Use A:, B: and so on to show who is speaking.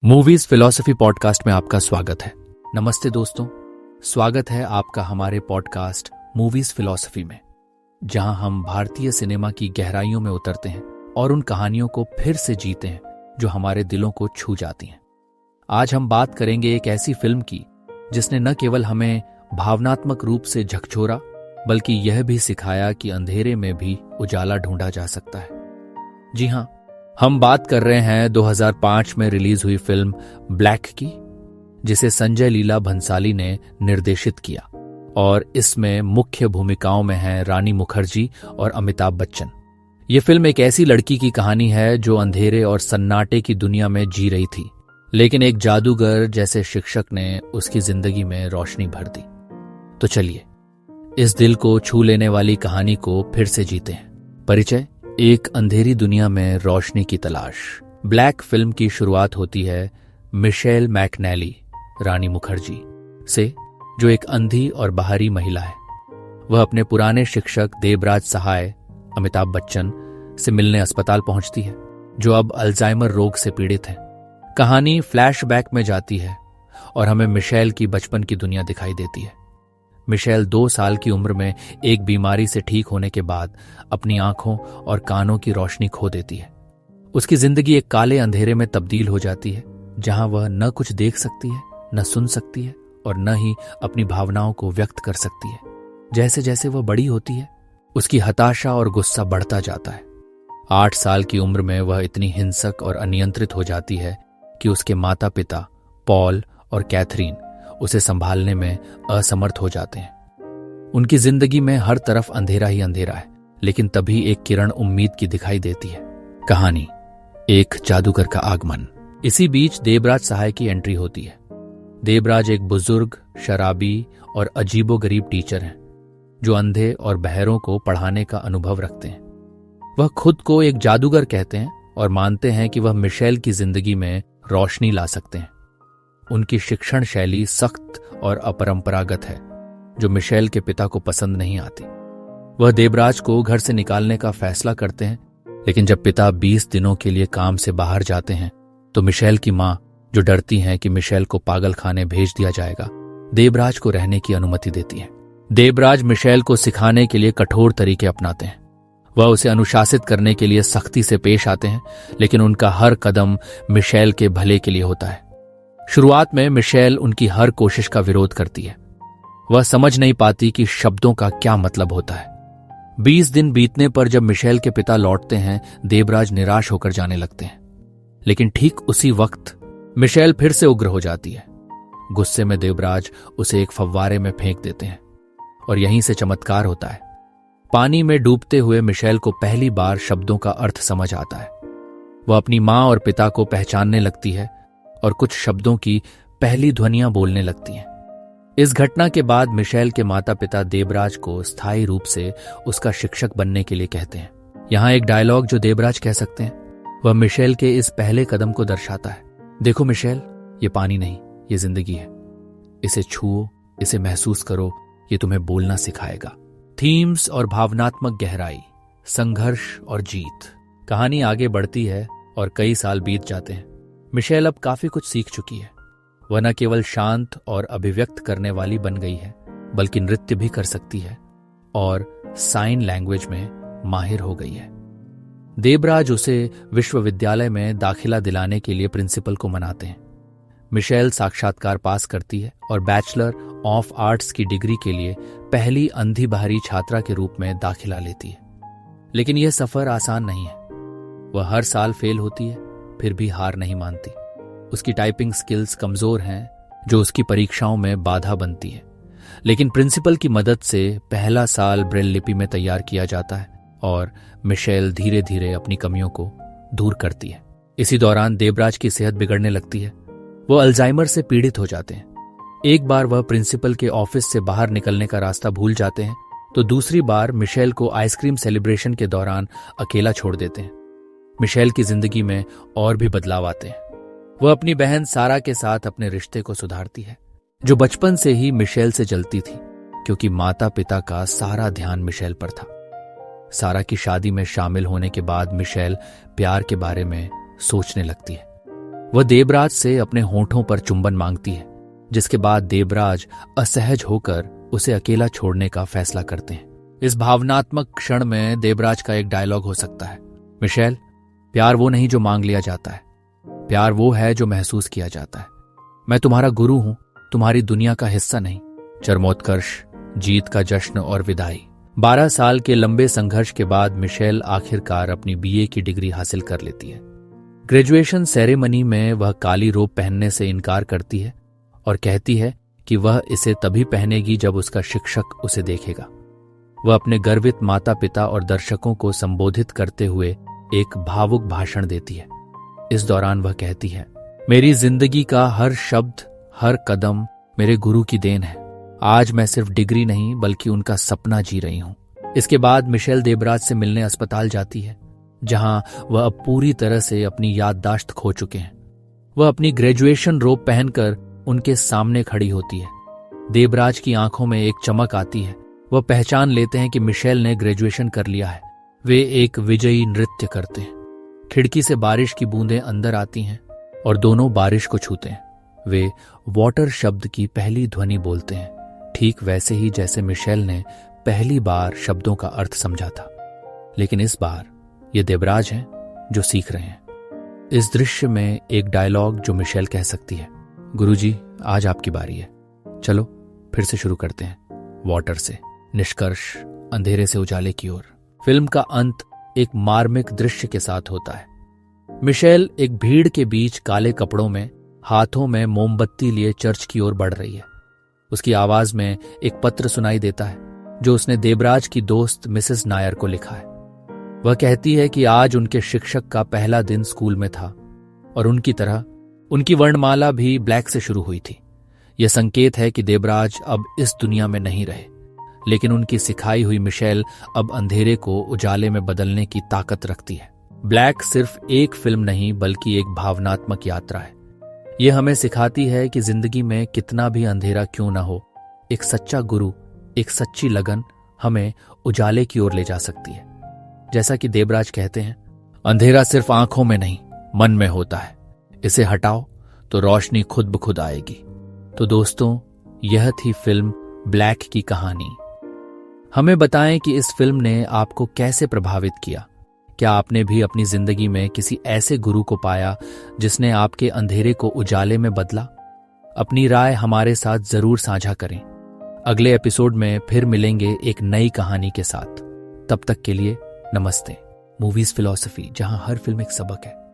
A: Movies philosophy podcast में आपका स्वागत है। नमस्ते दोस्तों, स्वागत है आपका हमारे पॉडकास्ट मूवीज फिलॉसफी में, जहां हम भारतीय सिनेमा की गहराइयों में उतरते हैं और उन कहानियों को फिर से जीते हैं जो हमारे दिलों को छू जाती हैं। आज हम बात करेंगे एक ऐसी फिल्म की जिसने न केवल हमें भावनात्मक रूप से झकझोरा, बल्कि यह भी सिखाया कि अंधेरे में भी उजाला ढूंढा जा सकता है। जी हां, हम बात कर रहे हैं 2005 में रिलीज हुई फिल्म ब्लैक की, जिसे संजय लीला भंसाली ने निर्देशित किया और इसमें मुख्य भूमिकाओं में हैं रानी मुखर्जी और अमिताभ बच्चन। ये फिल्म एक ऐसी लड़की की कहानी है जो अंधेरे और सन्नाटे की दुनिया में जी रही थी, लेकिन एक जादूगर जैसे शिक्षक ने उसकी जिंदगी में रोशनी भर दी। तो चलिए इस दिल को छू लेने वाली कहानी को फिर से जीते हैं। परिचय: एक अंधेरी दुनिया में रोशनी की तलाश। ब्लैक फिल्म की शुरुआत होती है मिशेल मैकनेली, रानी मुखर्जी से, जो एक अंधी और बाहरी महिला है। वह अपने पुराने शिक्षक देबराज सहाय, अमिताभ बच्चन, से मिलने अस्पताल पहुंचती है, जो अब अल्जाइमर रोग से पीड़ित है। कहानी फ्लैशबैक में जाती है और हमें मिशेल की बचपन की दुनिया दिखाई देती है। मिशेल 2 साल की उम्र में एक बीमारी से ठीक होने के बाद अपनी आंखों और कानों की रोशनी खो देती है। उसकी जिंदगी एक काले अंधेरे में तब्दील हो जाती है, जहां वह न कुछ देख सकती है, न सुन सकती है और न ही अपनी भावनाओं को व्यक्त कर सकती है। जैसे जैसे वह बड़ी होती है, उसकी हताशा और गुस्सा बढ़ता जाता है। 8 साल की उम्र में वह इतनी हिंसक और अनियंत्रित हो जाती है कि उसके माता पिता पॉल और कैथरीन उसे संभालने में असमर्थ हो जाते हैं। उनकी जिंदगी में हर तरफ अंधेरा ही अंधेरा है, लेकिन तभी एक किरण उम्मीद की दिखाई देती है। कहानी: एक जादूगर का आगमन। इसी बीच देबराज सहाय की एंट्री होती है। देबराज एक बुजुर्ग, शराबी और अजीबोगरीब टीचर हैं, जो अंधे और बहरों को पढ़ाने का अनुभव रखते हैं। वह खुद को एक जादूगर कहते हैं और मानते हैं कि वह मिशेल की जिंदगी में रोशनी ला सकते हैं। उनकी शिक्षण शैली सख्त और अपरंपरागत है, जो मिशेल के पिता को पसंद नहीं आती। वह देबराज को घर से निकालने का फैसला करते हैं, लेकिन जब पिता 20 दिनों के लिए काम से बाहर जाते हैं, तो मिशेल की मां, जो डरती हैं कि मिशेल को पागल खाने भेज दिया जाएगा, देबराज को रहने की अनुमति देती है। देबराज मिशेल को सिखाने के लिए कठोर तरीके अपनाते हैं। वह उसे अनुशासित करने के लिए सख्ती से पेश आते हैं, लेकिन उनका हर कदम मिशेल के भले के लिए होता है। शुरुआत में मिशेल उनकी हर कोशिश का विरोध करती है। वह समझ नहीं पाती कि शब्दों का क्या मतलब होता है। 20 दिन बीतने पर जब मिशेल के पिता लौटते हैं, देबराज निराश होकर जाने लगते हैं। लेकिन ठीक उसी वक्त मिशेल फिर से उग्र हो जाती है। गुस्से में देबराज उसे एक फव्वारे में फेंक देते हैं और यहीं से चमत्कार होता है। पानी में डूबते हुए मिशेल को पहली बार शब्दों का अर्थ समझ आता है। वह अपनी मां और पिता को पहचानने लगती है और कुछ शब्दों की पहली ध्वनियां बोलने लगती हैं। इस घटना के बाद मिशेल के माता पिता देबराज को स्थायी रूप से उसका शिक्षक बनने के लिए कहते हैं। यहां एक डायलॉग जो देबराज कह सकते हैं, वह मिशेल के इस पहले कदम को दर्शाता है। देखो मिशेल, ये पानी नहीं, ये जिंदगी है। इसे छुओ, इसे महसूस करो, ये तुम्हें बोलना सिखाएगा। थीम्स और भावनात्मक गहराई, संघर्ष और जीत। कहानी आगे बढ़ती है और कई साल बीत जाते हैं। मिशेल अब काफी कुछ सीख चुकी है। वह न केवल शांत और अभिव्यक्त करने वाली बन गई है, बल्कि नृत्य भी कर सकती है और साइन लैंग्वेज में माहिर हो गई है। देबराज उसे विश्वविद्यालय में दाखिला दिलाने के लिए प्रिंसिपल को मनाते हैं। मिशेल साक्षात्कार पास करती है और बैचलर ऑफ आर्ट्स की डिग्री के लिए पहली अंधी बाहरी छात्रा के रूप में दाखिला लेती है। लेकिन यह सफर आसान नहीं है। वह हर साल फेल होती है, फिर भी हार नहीं मानती। उसकी टाइपिंग स्किल्स कमजोर हैं, जो उसकी परीक्षाओं में बाधा बनती है। लेकिन प्रिंसिपल की मदद से पहला साल ब्रेल लिपि में तैयार किया जाता है और मिशेल धीरे धीरे अपनी कमियों को दूर करती है। इसी दौरान देबराज की सेहत बिगड़ने लगती है। वो अल्जाइमर से पीड़ित हो जाते हैं। एक बार वह प्रिंसिपल के ऑफिस से बाहर निकलने का रास्ता भूल जाते हैं, तो दूसरी बार मिशेल को आइसक्रीम सेलिब्रेशन के दौरान अकेला छोड़ देते हैं। मिशेल की जिंदगी में और भी बदलाव आते हैं। वह अपनी बहन सारा के साथ अपने रिश्ते को सुधारती है, जो बचपन से ही मिशेल से जलती थी, क्योंकि माता पिता का सारा ध्यान मिशेल पर था। सारा की शादी में शामिल होने के बाद मिशेल प्यार के बारे में सोचने लगती है। वह देवराज से अपने होठों पर चुंबन मांगती है, जिसके बाद देवराज असहज होकर उसे अकेला छोड़ने का फैसला करते हैं। इस भावनात्मक क्षण में देवराज का एक डायलॉग हो सकता है, मिशेल, प्यार वो नहीं जो मांग लिया जाता है, प्यार वो है जो महसूस किया जाता है। मैं तुम्हारा गुरु हूं, तुम्हारी दुनिया का हिस्सा नहीं। चरमोत्कर्ष, जीत का जश्न और विदाई। 12 साल के लंबे संघर्ष के बाद मिशेल आखिरकार अपनी बीए की डिग्री हासिल कर लेती है। ग्रेजुएशन सेरेमनी में वह काली रोब पहनने से इनकार करती है और कहती है कि वह इसे तभी पहनेगी जब उसका शिक्षक उसे देखेगा। वह अपने गर्वित माता पिता और दर्शकों को संबोधित करते हुए एक भावुक भाषण देती है। इस दौरान वह कहती है, मेरी जिंदगी का हर शब्द, हर कदम मेरे गुरु की देन है। आज मैं सिर्फ डिग्री नहीं बल्कि उनका सपना जी रही हूं। इसके बाद मिशेल देवराज से मिलने अस्पताल जाती है, जहां वह अब पूरी तरह से अपनी याददाश्त खो चुके हैं। वह अपनी ग्रेजुएशन रोब पहनकर उनके सामने खड़ी होती है। देवराज की आंखों में एक चमक आती है। वह पहचान लेते हैं कि मिशेल ने ग्रेजुएशन कर लिया है। वे एक विजयी नृत्य करते हैं। खिड़की से बारिश की बूंदें अंदर आती हैं और दोनों बारिश को छूते हैं। वे वाटर शब्द की पहली ध्वनि बोलते हैं, ठीक वैसे ही जैसे मिशेल ने पहली बार शब्दों का अर्थ समझा था। लेकिन इस बार ये देवराज हैं जो सीख रहे हैं। इस दृश्य में एक डायलॉग जो मिशेल कह सकती है, गुरुजी, आज आपकी बारी है। चलो फिर से शुरू करते हैं, वाटर से। निष्कर्ष, अंधेरे से उजाले की ओर। फिल्म का अंत एक मार्मिक दृश्य के साथ होता है। मिशेल एक भीड़ के बीच काले कपड़ों में, हाथों में मोमबत्ती लिए चर्च की ओर बढ़ रही है। उसकी आवाज में एक पत्र सुनाई देता है जो उसने देवराज की दोस्त मिसेस नायर को लिखा है। वह कहती है कि आज उनके शिक्षक का पहला दिन स्कूल में था और उनकी तरह उनकी वर्णमाला भी ब्लैक से शुरू हुई थी। यह संकेत है कि देवराज अब इस दुनिया में नहीं रहे, लेकिन उनकी सिखाई हुई मिशेल अब अंधेरे को उजाले में बदलने की ताकत रखती है। ब्लैक सिर्फ एक फिल्म नहीं बल्कि एक भावनात्मक यात्रा है। यह हमें सिखाती है कि जिंदगी में कितना भी अंधेरा क्यों ना हो, एक सच्चा गुरु, एक सच्ची लगन हमें उजाले की ओर ले जा सकती है। जैसा कि देवराज कहते हैं, अंधेरा सिर्फ आंखों में नहीं, मन में होता है। इसे हटाओ तो रोशनी खुद ब खुद आएगी। तो दोस्तों, यह थी फिल्म ब्लैक की कहानी। हमें बताएं कि इस फिल्म ने आपको कैसे प्रभावित किया। क्या आपने भी अपनी जिंदगी में किसी ऐसे गुरु को पाया जिसने आपके अंधेरे को उजाले में बदला? अपनी राय हमारे साथ जरूर साझा करें। अगले एपिसोड में फिर मिलेंगे एक नई कहानी के साथ। तब तक के लिए नमस्ते। मूवीज फिलॉसफी, जहां हर फिल्म एक सबक है।